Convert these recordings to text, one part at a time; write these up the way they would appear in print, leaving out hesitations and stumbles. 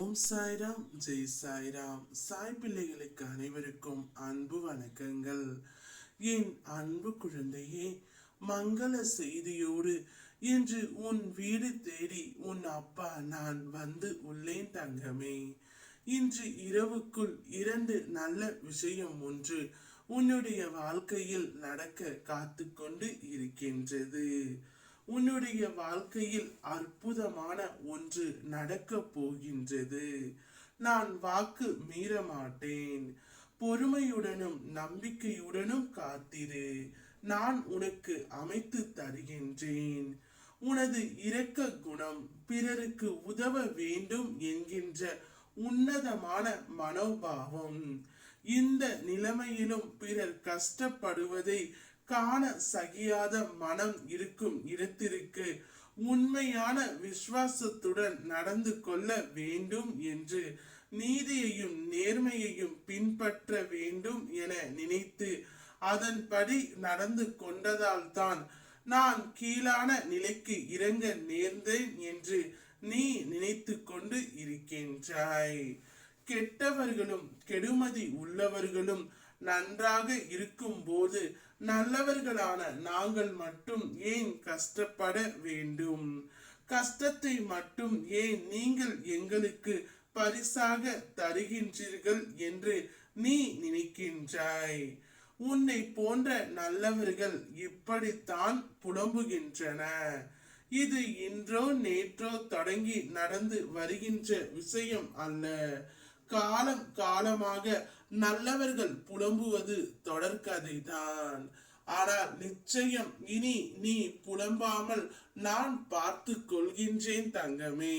ஓம் சாய்ராம், ஜெய் சாய்ராம். சாய் பிள்ளைகளுக்கு அனைவருக்கும் அன்பு வணக்கங்கள். என் அன்பு குழந்தையே, மங்கள செய்தியோடு இன்று உன் வீடு தேடி உன் அப்பா நான் வந்து உள்ளேன் தங்கமே. இன்று இரவுக்குள் 2 நல்ல விஷயம் ஒன்று உன்னுடைய வாழ்க்கையில் நடக்க காத்து கொண்டு இருக்கின்றது. உன்னுடைய வாழ்க்கையில் அற்புதமான ஒன்று நடக்க போகின்றது. நான் வாக்கு மீற மாட்டேன். பொறுமையுடனும் நம்பிக்கையுடனும் காத்திரு. நான் உனக்கு அமைத்து தருகின்றேன். உனது இரக்க குணம், பிறருக்கு உதவ வேண்டும் என்கின்ற உன்னதமான மனோபாவம், இந்த நிலைமையிலும் பிறர் கஷ்டப்படுவதை காண சகியாத மனம் இருக்கும் இடத்திற்கு உண்மையான விசுவாசத்துடன் நடந்து கொள்ள வேண்டும் என்று நீதியையும் நேர்மையையும் பின்பற்ற வேண்டும் என நினைத்து அதன்படி நடந்து கொண்டதால் தான் நான் கீழான நிலைக்கு இறங்க நேர்ந்தேன் என்று நீ நினைத்து கொண்டு இருக்கின்றாய். கெட்டவர்களும் கெடுமதி உள்ளவர்களும் நன்றாக இருக்கும் போது நல்லவர்களான நாங்கள் மட்டும் ஏன் கஷ்டப்பட வேண்டும்? கஷ்டத்தை மட்டும் ஏன் நீங்கள் எங்களுக்கு பரிசாக தருகின்றீர்கள் என்று நீ நினைக்கின்றாய். உன்னை போன்ற நல்லவர்கள் இப்படித்தான் புலம்புகின்றன. இது இன்றோ நேற்றோ தொடங்கி நடந்து வருகின்ற விஷயம் அல்ல. காலம் காலமாக நல்லவர்கள் புலம்புவது தொடர்கதைதான். ஆனால் நிச்சயம் இனி நீ புலம்பாமல் நான் பார்த்து கொள்கின்றேன் தங்கமே.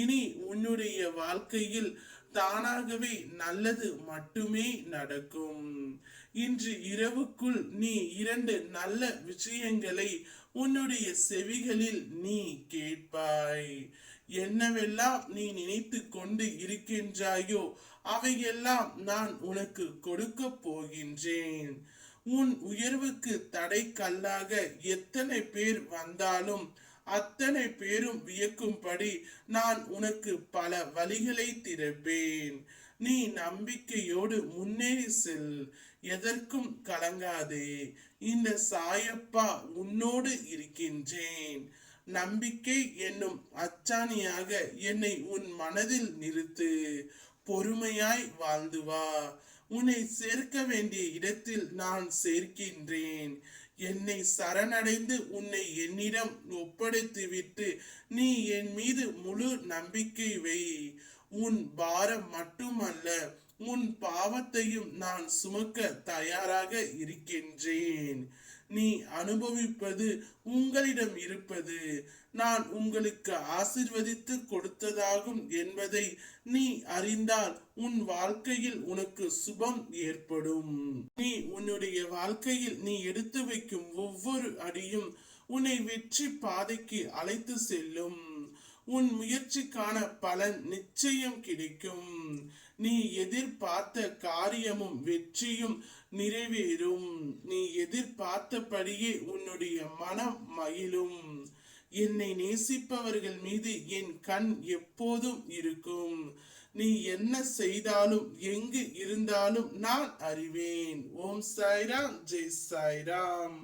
இனி உன்னுடைய வாழ்க்கையில் தானாகவே நல்லது மட்டுமே நடக்கும். இன்று இரவுக்குள் நீ 2 நல்ல விஷயங்களை உன்னுடைய செவிகளில் நீ கேட்பாய். என்னவெல்லாம் நீ நினைத்து கொண்டு இருக்கின்றாயோ அவையெல்லாம் நான் உனக்கு கொடுக்க போகின்றேன். உன் உயர்வுக்கு தடை கல்லாக எத்தனை பேர் வந்தாலும் அத்தனை பேரும் வியக்கும்படி நான் உனக்கு பல வழிகளை திறப்பேன். நீ நம்பிக்கையோடு முன்னேறி செல். எதற்கும் கலங்காதே. இந்த சாயப்பா உன்னோடு இருக்கின்றேன். நம்பிக்கை என்னும் அச்சாணியாக என்னை உன் மனதில் நிறுத்து. பொறுமையாய் வாழ்ந்து வா. உன்னை சேர்க்க வேண்டிய இடத்தில் நான் சேர்க்கின்றேன். என்னை சரணடைந்து உன்னை என்னிடம் ஒப்படைத்துவிட்டு நீ என் மீது முழு நம்பிக்கை வை. உன் பாரம் மட்டுமல்ல, உன் பாவத்தையும் நான் சுமக்க தயாராக இருக்கின்றேன். நீ அனுபவிப்பது உங்களிடம் இருப்பது நான் உங்களுக்கு ஆசிர்வதித்து கொடுத்ததாகும் என்பதை நீ அறிந்தால் உன் வாழ்க்கையில் உனக்கு சுபம் ஏற்படும். நீ உன்னுடைய வாழ்க்கையில் நீ எடுத்து வைக்கும் ஒவ்வொரு அடியும் உன்னை வெற்றி பாதைக்கு அழைத்து செல்லும். உன் முயற்சிக்கான பலன் நிச்சயம் கிடைக்கும். நீ எதிர்பார்த்த காரியமும் வெற்றியும் நிறைவேறும். நீ எதிர்பார்த்தபடியே உன்னுடைய மனம் மகிழும். என்னை நேசிப்பவர்கள் மீது என் கண் எப்போதும் இருக்கும். நீ என்ன செய்தாலும் எங்கு இருந்தாலும் நான் அறிவேன். ஓம் சாய்ராம், ஜெய் சாய்ராம்.